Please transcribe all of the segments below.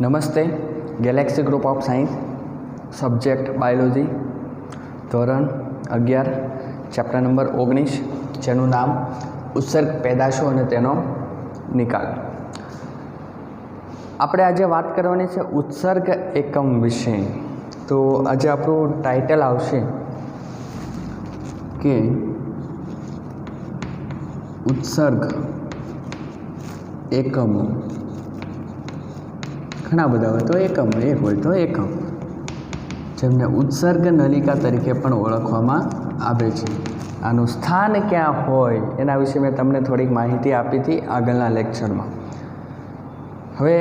નમસ્તે. Galaxy group of science, subject biology, ધોરણ 11, chapter number 19, જેનું નામ ઉત્સર્ગ પેદાશો અને તેનો નિકાલ. આપણે આજે વાત કરવાની છે ઉત્સર્ગ એકમ વિશે. તો આજે આપણું ટાઇટલ આવશે કે ઉત્સર્ગ એકમો. ઘણા બધા હોય તો એકમ, એક હોય તો એકમ, જેમને ઉત્સર્ગ નલિકા તરીકે પણ ઓળખવામાં આવે છે. આનું સ્થાન ક્યાં હોય એના વિશે મેં તમને થોડીક માહિતી આપી હતી આગળના લેક્ચરમાં. હવે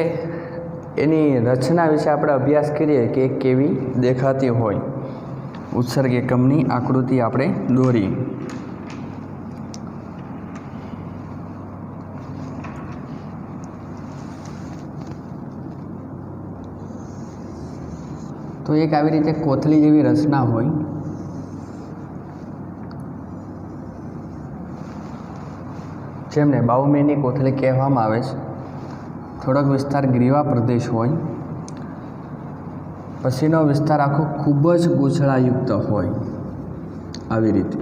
એની રચના વિશે આપણે અભ્યાસ કરીએ કે કેવી દેખાતી હોય. ઉત્સર્ગ એકમની આકૃતિ આપણે દોરી. તો એક આવી રીતે કોથળી જેવી રચના હોય. જેમને બાઉમેની કોથળી કહેવામાં આવે છે. થોડોક વિસ્તાર ગ્રીવા પ્રદેશ હોય, પછીનો વિસ્તાર આખો ખૂબ જ ગૂંચળાયુક્ત હોય. આવી રીતે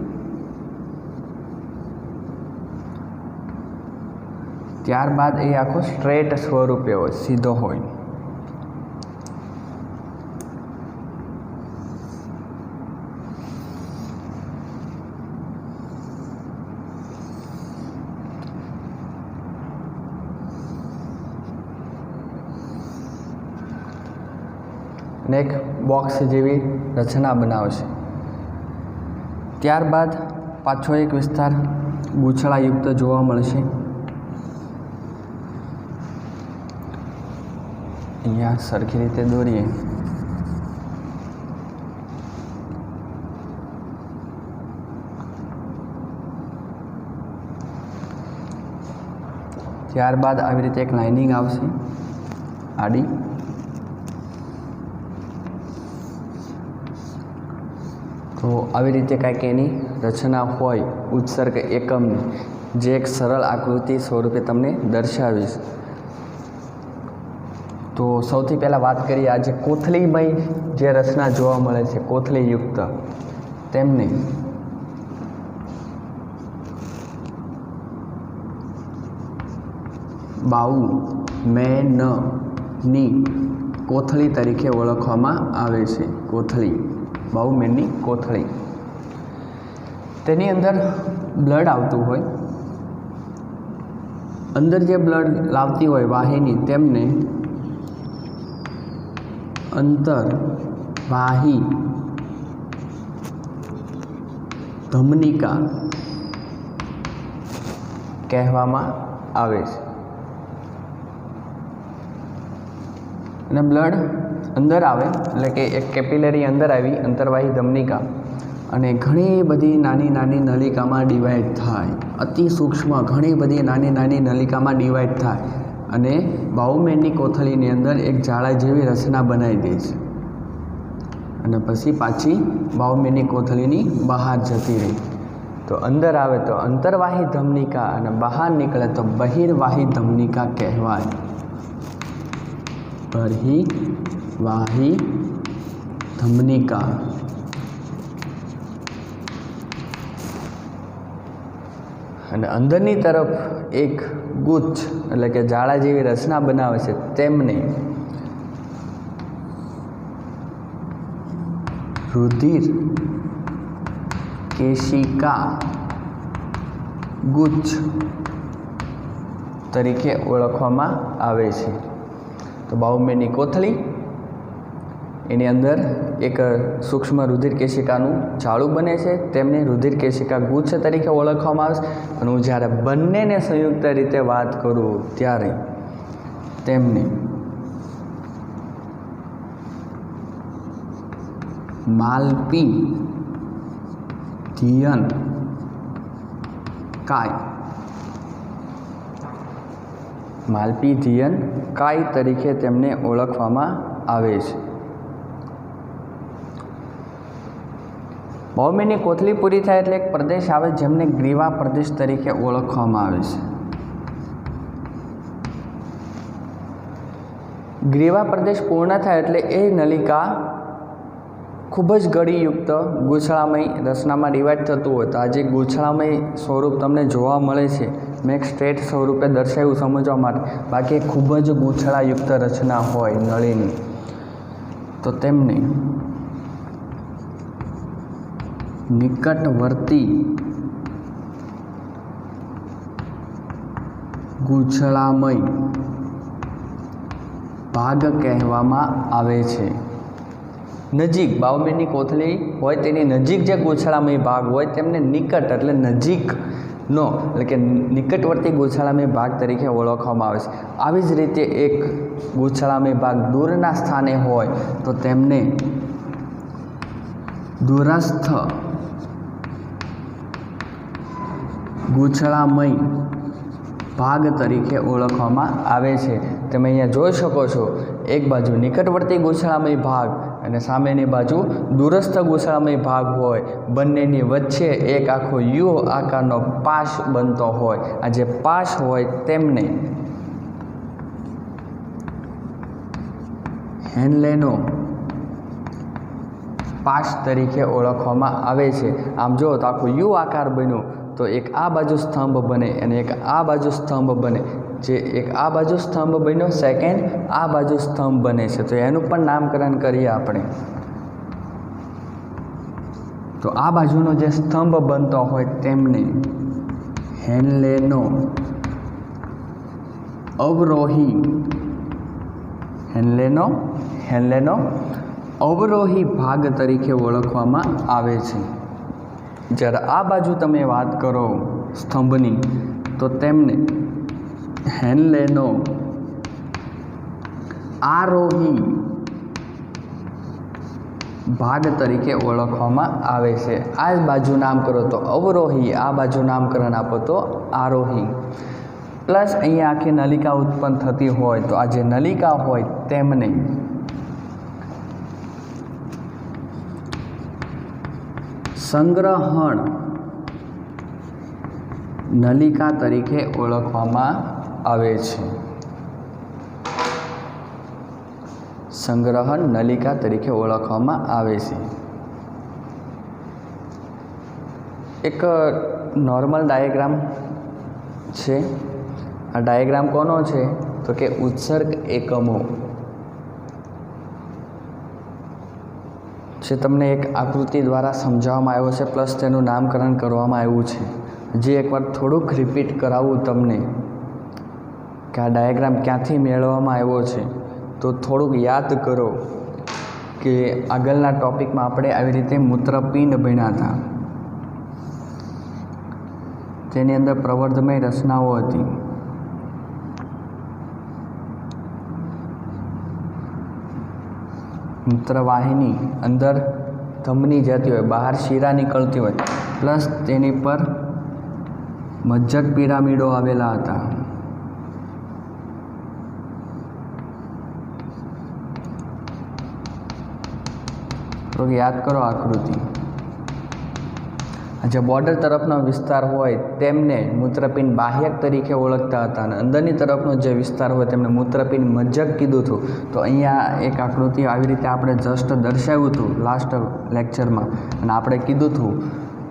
ત્યારબાદ એ આખો સ્ટ્રેટ સ્વરૂપે હોય, સીધો હોય. ને એક બોક્સ જેવી રચના બનાવશે. ત્યારબાદ પાછો એક વિસ્તાર ગૂંચળાયુક્ત જોવા મળશે. અહીંયા સરખી રીતે દોરીએ. ત્યારબાદ આવી રીતે એક લાઇનિંગ આવશે આડી. તો આવી રીતે કાંઈક એની રચના હોય ઉત્સર્ગ એકમની, જે એક સરળ આકૃતિ સ્વરૂપે તમને દર્શાવીશ. તો સૌથી પહેલાં વાત કરીએ આ જે કોથળીમય જે રચના જોવા મળે છે, કોથળીયુક્ત, તેમને બાઉમેનની કોથળી તરીકે ઓળખવામાં આવે છે. કોથળી, બાઉમેનની કોથળી. તેની અંદર બ્લડ આવતું હોય. અંદર જે બ્લડ લાવતી હોય વાહિની, તેમને અંતરવાહી ધમનિકા કહેવામાં આવે છે. અને બ્લડ અંદર આવે એટલે કે એક કેપિલરી અંદર આવી, અંતરવાહી ધમનિકા, અને ઘણી બધી નાની નાની નલિકામાં ડિવાઈડ થાય. અતિ સૂક્ષ્મ ઘણી બધી નાની નાની નલિકામાં ડિવાઈડ થાય અને બાઉમેનની કોથળીની અંદર એક જાળા જેવી રચના બનાવી દે છે. અને પછી પાછી બાઉમેનની કોથળીની બહાર જતી રહી. તો અંદર આવે તો અંતરવાહી ધમનિકા અને બહાર નીકળે તો બહિર્વાહી ધમનિકા કહેવાય. બહિર્વાહી ધમનિકા. અને અંદરની તરફ એક ગુચ્છ એટલે કે જાળા જેવી રચના બનાવે છે, તેમને રુધિર કેશિકા ગુચ્છ તરીકે ઓળખવામાં આવે છે. તો બાઉમેનની કોથળી, એની અંદર એક સૂક્ષ્મ રુધિર કેશિકાનું જાળું બને છે, તેમને રુધિર કેશિકા ગુચ્છ તરીકે ઓળખવામાં આવે છે. અને હું જ્યારે બંનેને સંયુક્ત રીતે વાત કરું ત્યારે તેમને માલ્પિધિયન કાય, માલ્પિધિયન કાય તરીકે તેમને ઓળખવામાં આવે છે. બાઉમેનની કોથળી પૂરી થાય એટલે એક પ્રદેશ આવે જેમને ગ્રીવા પ્રદેશ તરીકે ઓળખવામાં આવે છે. ગ્રીવા પ્રદેશ પૂર્ણ થાય એટલે એ નલિકા ખૂબ જ ગળીયુક્ત ગૂંછળામય રચનામાં ડિવાઈડ થતું હોય. તો આ જે ગૂંછળામય સ્વરૂપ તમને જોવા મળે છે મેં એક સ્ટ્રેટ સ્વરૂપે દર્શાવ્યું સમજવા માટે. બાકી ખૂબ જ ગૂંછળાયુક્ત રચના હોય નળીની, તો તેમને નિકટવર્તી ગૂંછળામય ભાગ કહેવામાં આવે છે. નજીક બાઉમેનની કોથળી હોય તેની નજીક જે ગૂંછળામય ભાગ હોય તેમને નિકટ એટલે નજીકનો એટલે કે નિકટવર્તી ગૂંછળામય ભાગ તરીકે ઓળખવામાં આવે છે. આવી જ રીતે એક ગૂંછળામય ભાગ દૂરના સ્થાને હોય તો તેમને દૂરસ્થ ગૂંછળામય ભાગ તરીકે ઓળખવામાં આવે છે. તમે અહીંયા જોઈ શકો છો, એક બાજુ નિકટવર્તી ગૂંછળામય ભાગ અને સામેની બાજુ દૂરસ્થ ગૂંછળામય ભાગ હોય. બંનેની વચ્ચે એક આખો યુ આકારનો પાશ બનતો હોય. આ જે પાશ હોય તેમને હેન્લેનો પાશ તરીકે ઓળખવામાં આવે છે. આમ જો તો આખો યુ આકાર બન્યો તો એક આ બાજુ સ્તંભ બને અને એક આ બાજુ સ્તંભ બને. જે એક આ બાજુ સ્તંભ બન્યો, સેકન્ડ આ બાજુ સ્તંભ બને છે. તો એનું પણ નામકરણ કરીએ આપણે. તો આ બાજુનો જે સ્તંભ બનતો હોય તેમને હેન્લેનો અવરોહી ભાગ તરીકે ઓળખવામાં આવે છે. જ્યારે આ બાજુ તમે વાત કરો સ્તંભની તો તેમને હેન્લેનો આરોહી ભાગ તરીકે ઓળખવામાં આવે છે. આ બાજુ નામ કરો તો અવરોહી, આ બાજુ નામકરણ આપો તો આરોહી. પ્લસ અહીંયા આખી નલિકા ઉત્પન્ન થતી હોય તો આ જે નલિકા હોય તેમને સંગ્રહણ નલિકા તરીકે ઓળખવામાં આવે છે. સંગ્રહણ નલિકા તરીકે ઓળખવામાં આવે છે. એક નોર્મલ ડાયાગ્રામ છે. આ ડાયાગ્રામ કોનો છે તો કે ઉત્સર્ગ એકમો જે તમને એક આકૃતિ દ્વારા સમજાવવામાં આવ્યો છે, પ્લસ તેનું નામકરણ કરવામાં આવ્યું છે. જે એકવાર થોડુંક રિપીટ કરાવું તમને કે આ ડાયાગ્રામ ક્યાંથી મેળવવામાં આવ્યો છે, તો થોડુંક યાદ કરો કે આગળના ટૉપિકમાં આપણે આવી રીતે મૂત્રપિંડ ભણ્યા હતા. તેની અંદર પ્રવર્ધમય રચનાઓ હતી. મૂત્રવાહિની અંદર ધમની જતી હોય, બહાર શીરા નીકળતી હોય, પ્લસ તેની પર મજ્જક પિરામિડો આવેલા હતા. તો યાદ કરો આકૃતિ. જે બોર્ડર તરફનો વિસ્તાર હોય તેમને મૂત્રપિંડ બાહ્યક તરીકે ઓળખતા હતા અને અંદરની તરફનો જે વિસ્તાર હોય તેમને મૂત્રપિંડ મજ્જક કીધું હતું. તો અહીંયા એક આકૃતિ આવી રીતે આપણે જસ્ટ દર્શાવ્યું હતું લાસ્ટ લેક્ચરમાં, અને આપણે કીધું હતું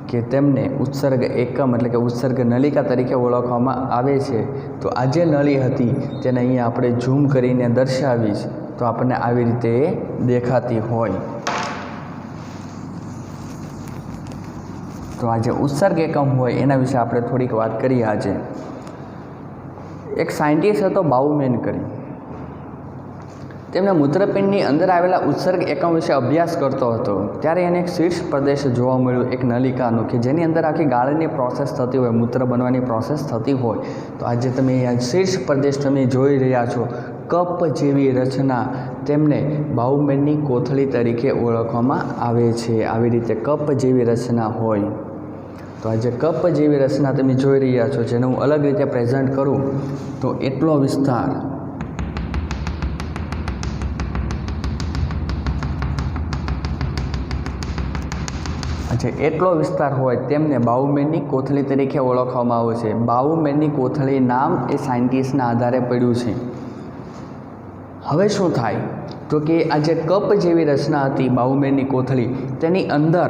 કે તેમને ઉત્સર્ગ એકમ એટલે કે ઉત્સર્ગ નલિકા તરીકે ઓળખવામાં આવે છે. તો આ જે નળી હતી તેને અહીંયા આપણે ઝૂમ કરીને દર્શાવીશ તો આપણને આવી રીતે દેખાતી હોય. તો આ જે ઉત્સર્ગ એકમ હોય એના વિશે આપણે થોડીક વાત કરીએ. આજે એક સાયન્ટિસ્ટ હતો બાઉમેન કરી, તેમને મૂત્રપિંડની અંદર આવેલા ઉત્સર્ગ એકમ વિશે અભ્યાસ કરતો હતો. ત્યારે એને એક શીર્ષ પ્રદેશ જોવા મળ્યું, એક નલિકાનું, કે જેની અંદર આખી ગાળણની પ્રોસેસ થતી હોય, મૂત્ર બનવાની પ્રોસેસ થતી હોય. તો આજે તમે આ શીર્ષ પ્રદેશ તમે જોઈ રહ્યા છો, કપ જેવી રચના, તેમને બાઉમેનની કોથળી તરીકે ઓળખવામાં આવે છે. આવી રીતે કપ જેવી રચના હોય. તો આ જે કપ જેવી રચના તમે જોઈ રહ્યા છો, જેને હું અલગ રીતે પ્રેઝન્ટ કરું તો એટલો વિસ્તાર એટલો વિસ્તાર હોય તેમને બાઉમેનની કોથળી તરીકે ઓળખવામાં આવે છે. બાઉમેનની કોથળી નામ એ સાયન્ટિસ્ટના આધારે પડ્યું છે. હવે શું થાય તો કે આ જે કપ જેવી રચના હતી બાઉમેરની કોથળી, તેની અંદર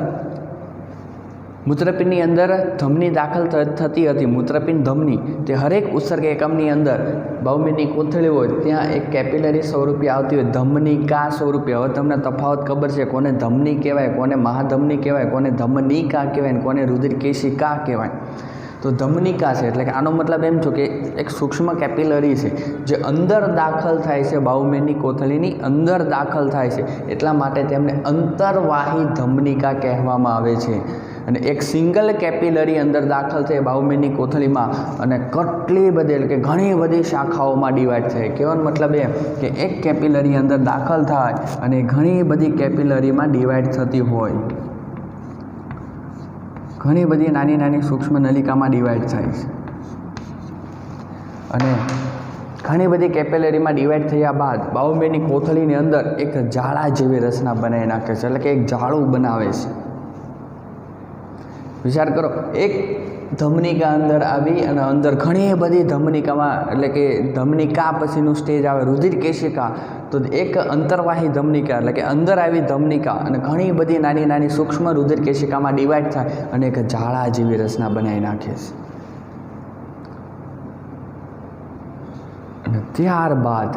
મૂત્રપિંડની અંદર ધમની દાખલ થતી હતી. મૂત્રપિંડ ધમની તે હરેક ઉત્સર્ગ એકમની અંદર બાઉમેરની કોથળી હોય ત્યાં એક કેપિલરી સ્વરૂપે આવતી હોય, ધમનિકા સ્વરૂપે. હવે તમને તફાવત ખબર છે, કોને ધમની કહેવાય, કોને મહાધમની કહેવાય, કોને ધમનિકા કહેવાય, કોને રુધિરકેશિકા કહેવાય. તો ધમનિકા છે એટલે કે આનો મતલબ એમ છો કે એક સૂક્ષ્મ કેપિલરી છે જે અંદર દાખલ થાય છે, બાઉમેરની કોથળીની અંદર દાખલ થાય છે, એટલા માટે તેમને અંતરવાહી ધમનિકા કહેવામાં આવે છે. અને એક સિંગલ કેપિલરી અંદર દાખલ થાય બાઉમેરની કોથળીમાં અને કેટલી બધી એટલે કે ઘણી બધી શાખાઓમાં ડિવાઈડ થાય. કહેવાનો મતલબ એ કે એક કેપિલરી અંદર દાખલ થાય અને ઘણી બધી કેપિલરીમાં ડિવાઈડ થતી હોય, ઘણી બધી નાની નાની સૂક્ષ્મ નલિકામાં ડિવાઈડ થાય છે. અને ઘણી બધી કેપિલરીમાં ડિવાઈડ થયા બાદ બાઉમેરની કોથળીની અંદર એક જાળા જેવી રચના બનાવી નાખે છે, એટલે કે એક જાળું બનાવે છે. વિચાર કરો, એક ધમનિકા અંદર આવી અને અંદર ઘણી બધી ધમનિકામાં એટલે કે ધમનિકા પછીનું સ્ટેજ આવે રુધિરકેશિકા. તો એક અંતરવાહી ધમનિકા એટલે કે અંદર આવી ધમનિકા અને ઘણી બધી નાની નાની સૂક્ષ્મ રુધિરકેશિકામાં ડિવાઈડ થાય અને એક જાળા જેવી રચના બનાવી નાખે છે. અને ત્યારબાદ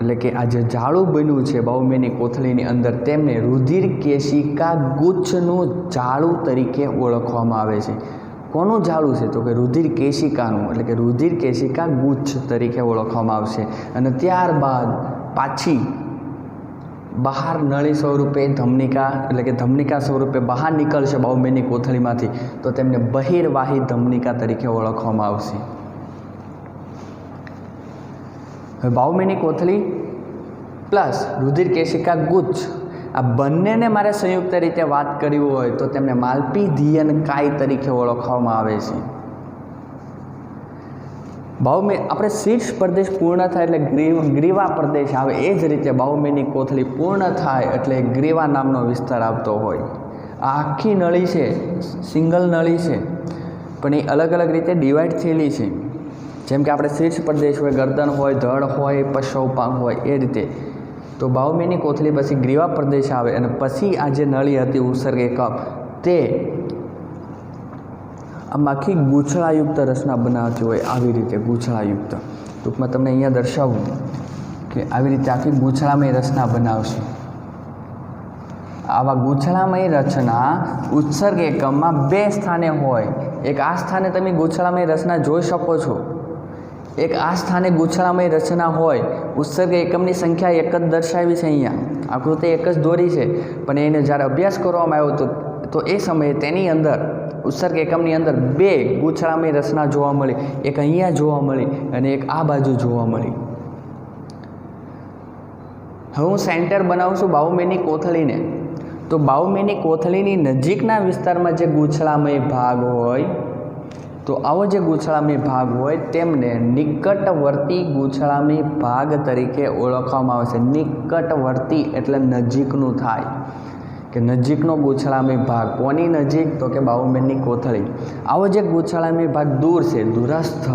એટલે કે આ જે જાળું બન્યું છે બાઉમેરની કોથળીની અંદર, તેમને રુધિરકેશિકા ગુચ્છનું જાળું તરીકે ઓળખવામાં આવે છે. કોનું જાળું છે તો કે રુધિરકેશિકાનું, એટલે કે રુધિરકેશિકા ગુચ્છ તરીકે ઓળખવામાં આવશે. અને ત્યારબાદ પાછી બહાર નળી સ્વરૂપે ધમનિકા એટલે કે ધમનિકા સ્વરૂપે બહાર નીકળશે બાઉમેરની કોથળીમાંથી, તો તેમને બહિર્વાહી ધમનિકા તરીકે ઓળખવામાં આવશે. હવે બાઉમેરની કોથળી પ્લસ રુધિરકેશિકા ગુચ્છ આ બંનેને મારે સંયુક્ત રીતે વાત કરવી હોય તો તેમને માલ્પીધિયન કાય તરીકે ઓળખવામાં આવે છે. આપણે શીર્ષ પ્રદેશ પૂર્ણ થાય એટલે ગ્રીવા પ્રદેશ આવે, એ જ રીતે બાઉમેરની કોથળી પૂર્ણ થાય એટલે ગ્રીવા નામનો વિસ્તાર આવતો હોય. આ આખી નળી છે, સિંગલ નળી છે, પણ એ અલગ અલગ રીતે ડિવાઈડ થયેલી છે. જેમ કે આપણે શીર્ષ પ્રદેશ હોય, ગરદન હોય, ધડ હોય, પશવપાંગ હોય, એ રીતે. તો બાઉમેરની કોથળી પછી ગ્રીવા પ્રદેશ આવે અને પછી આ જે નળી હતી ઉત્સર્ગ એકમ, તે આમ આખી ગૂંછળાયુક્ત રચના બનાવતી હોય, આવી રીતે ગૂંછળાયુક્ત. ટૂંકમાં તમને અહીંયા દર્શાવું કે આવી રીતે આખી ગૂંછળામય રચના બનાવશે. આવા ગૂંછળામય રચના ઉત્સર્ગ એકમમાં બે સ્થાને હોય. એક આ સ્થાને તમે ગૂંછળામય રચના જોઈ શકો છો, એક આ સ્થાને ગૂંછળામય રચના હોય. ઉત્સર્ગ એકમની સંખ્યા એક જ દર્શાવી છે, અહીંયા આકૃતિ એક જ દોરી છે, પણ એને જ્યારે અભ્યાસ કરવામાં આવ્યો તો એ સમયે તેની અંદર ઉત્સર્ગ એકમની અંદર બે ગૂંછળામય રચના જોવા મળી. એક અહીંયા જોવા મળી અને એક આ બાજુ જોવા મળી. હવે હું સેન્ટર બનાવું છું બાઉમેરની કોથળીને, તો બાઉમેરની કોથળીની નજીકના વિસ્તારમાં જે ગૂંછળામય ભાગ હોય, તો આવો જે ગૂંછળામય ભાગ હોય તેમને નિકટવર્તી ગૂંછળામય ભાગ તરીકે ઓળખવામાં આવે છે. નિકટવર્તી એટલે નજીકનું થાય, કે નજીકનો ગૂંછળામય ભાગ. કોની નજીક તો કે બાઉમેરની કોથળી. આવો જે ગૂંછળામય ભાગ દૂર છે, દૂરસ્થ,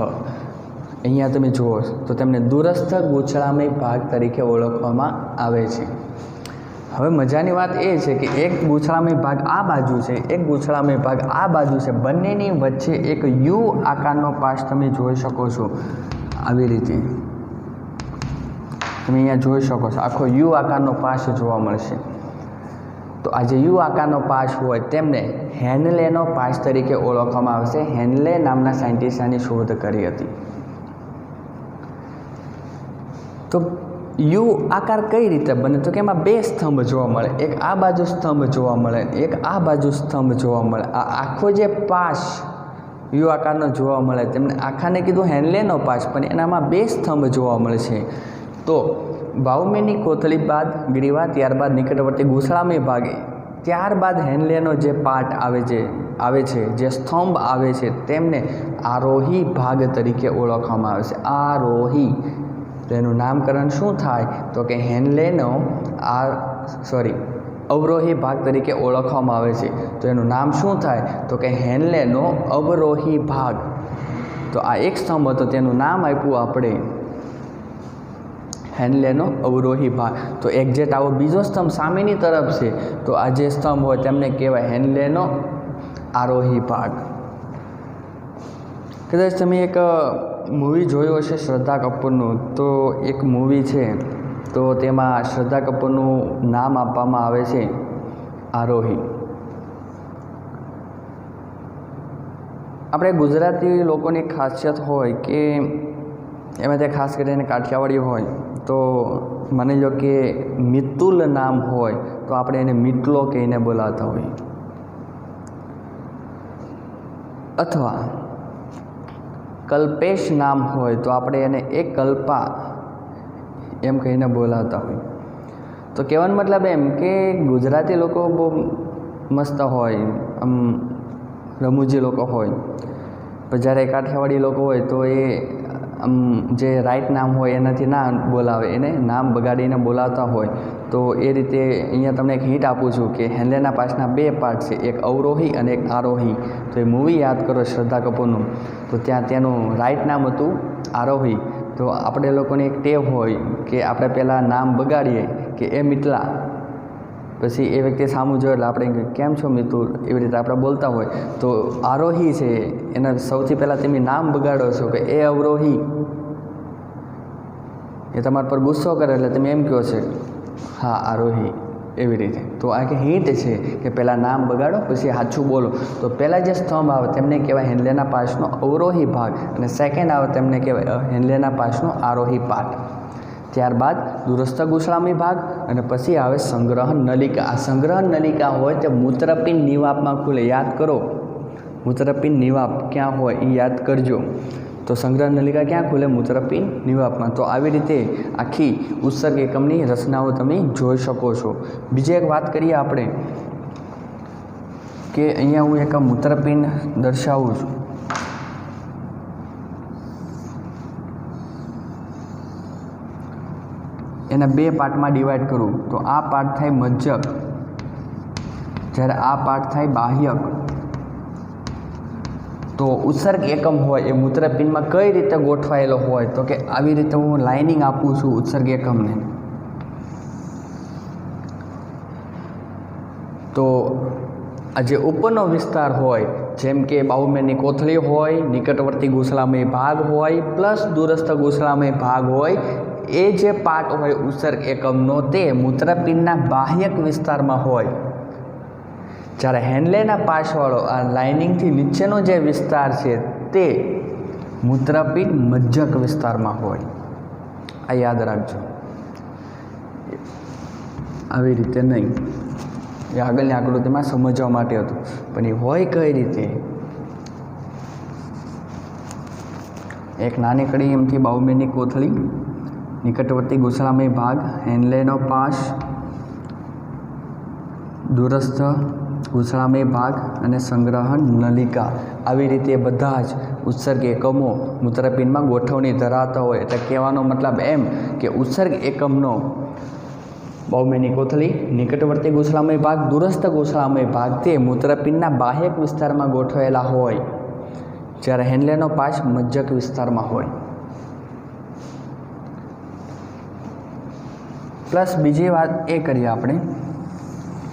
અહીંયા તમે જુઓ તો તેમને દૂરસ્થ ગૂંછળામય ભાગ તરીકે ઓળખવામાં આવે છે. હવે મજાની વાત એ છે કે એક ગૂંછળામય ભાગ આ બાજુ છે, એક ગૂંછળામય ભાગ આ બાજુ છે, બંનેની વચ્ચે એક યુ આકારનો પાશ તમે જોઈ શકો છો. આવી રીતે તમે અહીંયા જોઈ શકો છો, આખો યુ આકારનો પાશ જોવા મળશે. તો આ જે યુ આકારનો પાશ હોય તેમને હેનલેનો પાશ તરીકે ઓળખવામાં આવે છે. હેનલે નામના સાયન્ટિસ્ટની શોધ કરી હતી. તો યુ આકાર કઈ રીતે બને તો કે એમાં બે સ્તંભ જોવા મળે, એક આ બાજુ સ્તંભ જોવા મળે, એક આ બાજુ સ્તંભ જોવા મળે. આ આખો જે પાશ યુ આકારનો જોવા મળે તેમને આખાને કીધું હેનલેનો પાશ, પણ એનામાં બે સ્તંભ જોવા મળે છે. તો બાઉમેરની કોથળી બાદ ગ્રીવા, ત્યારબાદ નિકટવર્તી ગૂંછળામય ભાગે, ત્યારબાદ હેનલેનો જે પાર્ટ આવે છે જે સ્તંભ આવે છે તેમને આરોહી ભાગ તરીકે ઓળખવામાં આવે છે. આરોહી, તેનું નામકરણ શું થાય તો કે હેનલેનો અવરોહી ભાગ તરીકે ઓળખવામાં આવે છે. તો એનું નામ શું થાય તો કે હેનલેનો અવરોહી ભાગ. તો આ એક સ્તંભ હતો, તેનું નામ આપ્યું આપણે હેન્ડલેનો અવરોહી ભાગ. તો એક્ઝેક્ટ આવો બીજો સ્તંભ સામેની તરફ છે તો આ જે સ્તંભ હોય તેમને કહેવાય હેન્ડલેનો આરોહી ભાગ. કદાચ તમે એક મૂવી જોયું હશે શ્રદ્ધા કપૂરનું. તો એક મૂવી છે તો તેમાં શ્રદ્ધા કપૂરનું નામ આપવામાં આવે છે આરોહી. આપણે ગુજરાતી લોકોની ખાસિયત હોય કે એમાં તે ખાસ કરીને કાઠિયાવાડી હોય તો માની લો કે મિતુલ નામ હોય તો આપણે એને મિતલો કહીને બોલાવતા હોઈએ, અથવા કલ્પેશ નામ હોય તો આપણે એને એક કલ્પા એમ કહીને બોલાવતા હોય. તો કહેવાનો મતલબ એમ કે ગુજરાતી લોકો બહુ મસ્ત હોય, આમ રમૂજી લોકો હોય, પણ જ્યારે કાઠિયાવાડી લોકો હોય તો એ આમ જે રાઈટ નામ હોય એનાથી ના બોલાવે, એને નામ બગાડીને બોલાવતા હોય. તો એ રીતે અહીંયા તમને એક હિન્ટ આપું છું કે હેન્ડલેના પાસના 2 પાર્ટ છે, એક અવરોહી અને એક આરોહી. તો એ મૂવી યાદ કરો શ્રદ્ધા કપૂરનું, તો ત્યાં તેનું રાઈટ નામ હતું આરોહી. તો આપણે લોકોની એક ટેવ હોય કે આપણે પહેલાં નામ બગાડીએ કે એ મિતલા, પછી એ વ્યક્તિ સામું જોયે એટલે આપણે કેમ છો મિતુલ, એવી રીતે આપણે બોલતા હોય. તો આરોહી છે એના સૌથી પહેલાં તમે નામ બગાડો છો કે એ અવરોહી, એ તમારા પર ગુસ્સો કરે એટલે તમે એમ કહો છો હા આરોહી, એવી રીતે. તો આ કે હિન્ટ છે કે પહેલાં નામ બગાડો પછી સાચું બોલો. તો પહેલાં જે સ્તંભ આવે તેમને કહેવાય હેન્ડલેના પાસનો અવરોહી ભાગ, અને સેકન્ડ આવે તેમને કહેવાય હેન્ડલેના પાસનો આરોહી પાર્ટ. ત્યારબાદ દુરસ્થ ગુસળામી ભાગ, અને પછી આવે સંગ્રહન નલિકા. આ સંગ્રહન નલિકા હોય તે મૂત્રપિંડ નિવાપમાં ખુલે. યાદ કરો, મૂત્રપિંડ નિવાપ ક્યાં હોય એ યાદ કરજો. તો સંગ્રહન નલિકા ક્યાં ખુલે? મૂત્રપિંડ નિવાપમાં. તો આવી રીતે આખી ઉત્સર્ગ એકમની રચનાઓ તમે જોઈ શકો છો. બીજી એક વાત કરીએ આપણે કે અહીંયા હું એક મૂત્રપિંડ દર્શાવું છું. એના 2 પાર્ટમાં ડિવાઈડ કરું તો આ પાર્ટ થાય મજ્જક, જ્યારે આ પાર્ટ થાય બાહ્યક. તો ઉત્સર્ગ એકમ હોય એ મૂત્રપિંડમાં કઈ રીતે ગોઠવાયેલો હોય તો કે આવી રીતે હું લાઇનિંગ આપું છું ઉત્સર્ગ એકમને. તો આ જે ઉપરનો વિસ્તાર હોય જેમ કે બાહુમેરની કોથળી હોય, નિકટવર્તી ગુસળામય ભાગ હોય, પ્લસ દૂરસ્થ ગુસળામય ભાગ હોય, એ જે પાર્ટ હોય ઉત્સર્ગ એકમનો તે મૂત્રપિંડના બાહ્યક વિસ્તારમાં હોય. જ્યારે હેન્ડલેના પાસવાળો આ લાઇનિંગથી નીચેનો જે વિસ્તાર છે તે મૂત્રપિંડ મજ્જક વિસ્તારમાં હોય. આ યાદ રાખજો. આવી રીતે નહીં, એ આગળની આકૃતિમાં સમજવા માટે હતું, પણ એ હોય કઈ રીતે? એક નાનકડી એમથી બાહુમેરની કોથળી, નિકટવર્તી ગુસળામય ભાગ, હેન્ડલેનો પાસ, દૂરસ્થ ગુસળામય ભાગ અને સંગ્રહન નલિકા. આવી રીતે બધા જ ઉત્સર્ગ એકમો મૂત્રપિંડમાં ગોઠવણી ધરાવતા હોય. એટલે કહેવાનો મતલબ એમ કે ઉત્સર્ગ એકમનો બાહુમેરની કોથળી, નિકટવર્તી ગુસળામય ભાગ, દૂરસ્થ ગુસળામય ભાગ તે મૂત્રપિંડના બાહ્યક વિસ્તારમાં ગોઠવાયેલા હોય, જ્યારે હેન્ડલેનો પાસ મજ્જક વિસ્તારમાં હોય. પ્લસ બીજી વાત એ કરીએ આપણે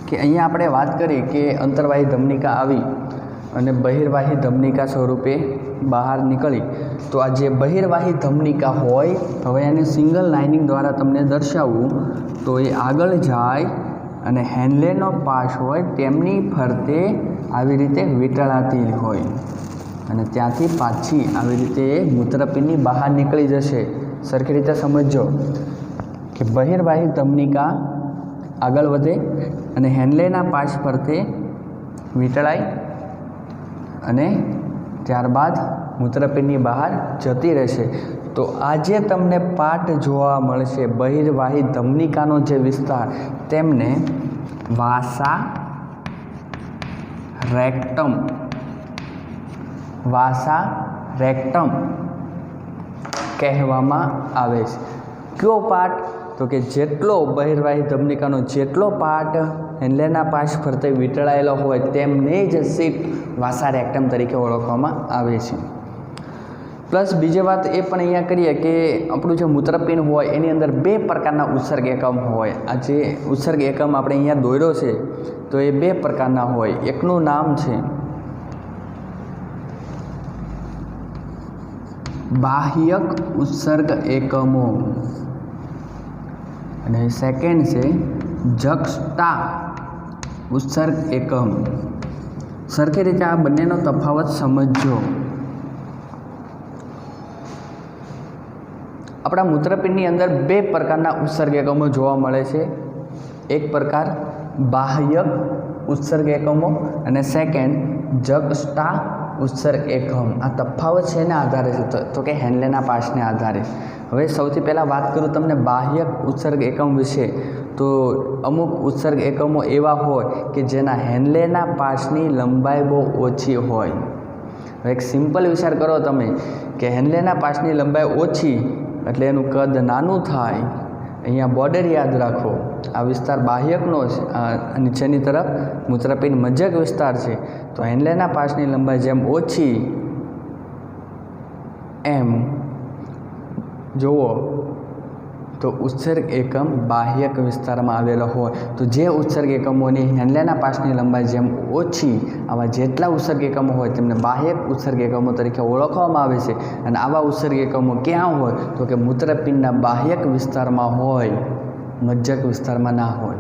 કે અહીંયા આપણે વાત કરી કે અંતર્વાહી ધમનિકા આવી અને બહિર્વાહી ધમનિકા સ્વરૂપે બહાર નીકળી. તો આ જે બહિર્વાહી ધમનિકા હોય, હવે એને સિંગલ લાઇનિંગ દ્વારા તમને દર્શાવવું તો એ આગળ જાય અને હેન્ડલેનો પાસ હોય તેમની ફરતે આવી રીતે વીંટળાતી હોય અને ત્યાંથી પાછી આવી રીતે મૂત્રપિંડની બહાર નીકળી જશે. સરખી રીતે સમજજો કે બહિર્વાહી ધમનિકા આગળ વધે અને હેન્ડલેના પાસ ફરતે વીંટળાય અને ત્યારબાદ મૂત્રપિંડની બહાર જતી રહેશે. તો આજે તમને પાર્ટ જોવા મળશે બહિર્વાહી ધમનિકાનો જે વિસ્તાર તેમને વાસા રેક્ટમ, વાસા રેક્ટમ કહેવામાં આવે છે. કયો પાર્ટ? તો કે જેટલો બહિર્વાહી ધમનિકાનો જેટલો પાર્ટ હેન્ડલેના પાસ ફરતે વીંટળાયેલો હોય તેમને જ સીટ વાસા રેક્ટમ તરીકે ઓળખવામાં આવે છે. प्लस बीजी बात ए पण अहींया करीए के आपणुं जे मूत्रपिंड होय एनी अंदर बे प्रकारना उत्सर्ग एकम होय। आ जे उत्सर्ग एकम आपणे अहींया दोर्यो छे तो ए बे प्रकारना होय। एकनुं नाम छे बाह्यक उत्सर्ग एकमो અને સેકન્ડ છે જક્સ્ટા ઉત્સર્ગ એકમ। સરખી રીતે આ બંનેનો તફાવત સમજો। આપણા મૂત્રપિંડની અંદર બે પ્રકારના ઉત્સર્ગ એકમો જોવા મળે છે। એક પ્રકાર બાહ્યક ઉત્સર્ગ એકમો અને સેકન્ડ જક્સ્ટા उत्सर्ग एकम। आ तफावत शेना आधारे छे तो कि हेनलेना पासने आधारे। हवे सौथी पहेला बात करूं तमने बाह्यक उत्सर्ग एकम विषे तो अमुक उत्सर्ग एकमो एवा होय कि जेना हेनलेना पासनी लंबाई बहु ओછી होय। एक सिंपल विचार करो तमे कि हेनलेना पासनी लंबाई ओછી એટલે એનું કદ નાનું થાય। અહીંયા બોર્ડર યાદ રાખો। आ विस्तार बाह्यकनो छे, નીચેની तरफ मूत्रपिंड मज्जक विस्तार छे तो हेनलेना पासनी लंबाई जेम ओછી एम जोवो तो उत्सर्ग एकम बाह्यक विस्तार में आवेलो होय। तो जे उत्सर्ग एकमोनी हेनलेना पासनी लंबाई जेम ओછી आवा जेटला उत्सर्ग एकमो होय तेमने बाह्यक उत्सर्ग एकमो तरीके ओळखवामां आवे छे। अने आवा उत्सर्ग एकमो क्यां होय तो कि मूत्रपिंडना बाह्यक विस्तार में होय, मज्जक विस्तार में ना होय।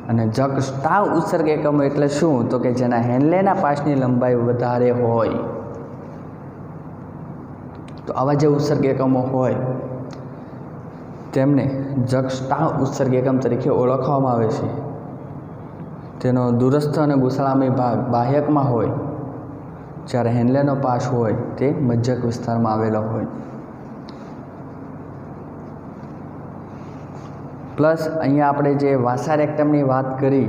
अने जक्स्टा उत्सर्ग एकमो एटले शुं तो कि जेना हेनलेना पासनी लंबाई वधारे होय। तो आवा जे उत्सर्ग एकमो होय तेमने जक्स्टा उत्सर्ग एकम तरीके ओळखवामां आवे छे। तेनो दूरस्थ अने गुसाळामय भाग बाह्यकमां होय ज्यारे हेनलेनो पास होय ते मज्जक विस्तारमां आवेलो होय। प्लस अहींया आपणे जे वासा रेक्टमनी वात करी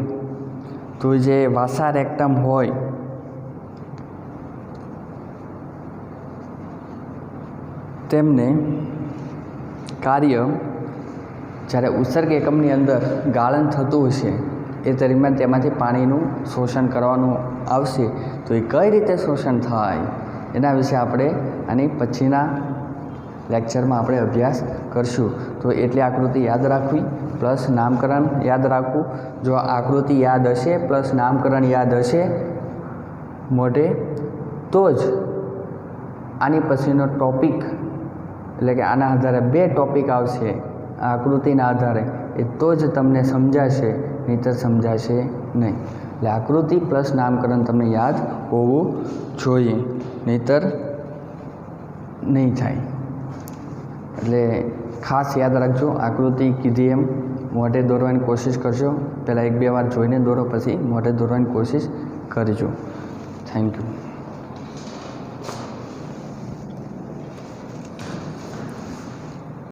तो जे वासा रेक्टम होय तेमने कार्य જ્યારે ઉત્સર્ગ એકમની અંદર ગાળણ થતું હશે એ દરમિયાન તેમાંથી પાણીનું શોષણ કરવાનું આવશે તો એ કઈ રીતે શોષણ થાય એના વિશે આપણે આની પછીના લેક્ચરમાં આપણે અભ્યાસ કરશું। તો એટલી આકૃતિ યાદ રાખવી પ્લસ નામકરણ યાદ રાખવું। જો આકૃતિ યાદ હશે પ્લસ નામકરણ યાદ હશે મોઢે તો જ આની પછીનો ટોપિક એટલે કે આના આધારે બે ટોપિક આવશે आकृतिना आधारे ए तो ज तमने समजाशे, नहींतर समजाशे नहीं। એટલે आकृति प्लस नामकरण तमने याद होवुं जोईए, नहींतर नहीं थाय। એટલે खास याद रखजो। आकृति कीधी एम मोढे दौरवानी कोशिश करजो। पहला एक बे वार जोईने दौरो, पछी मोढे दौरवानी कोशिश करजो। Thank you.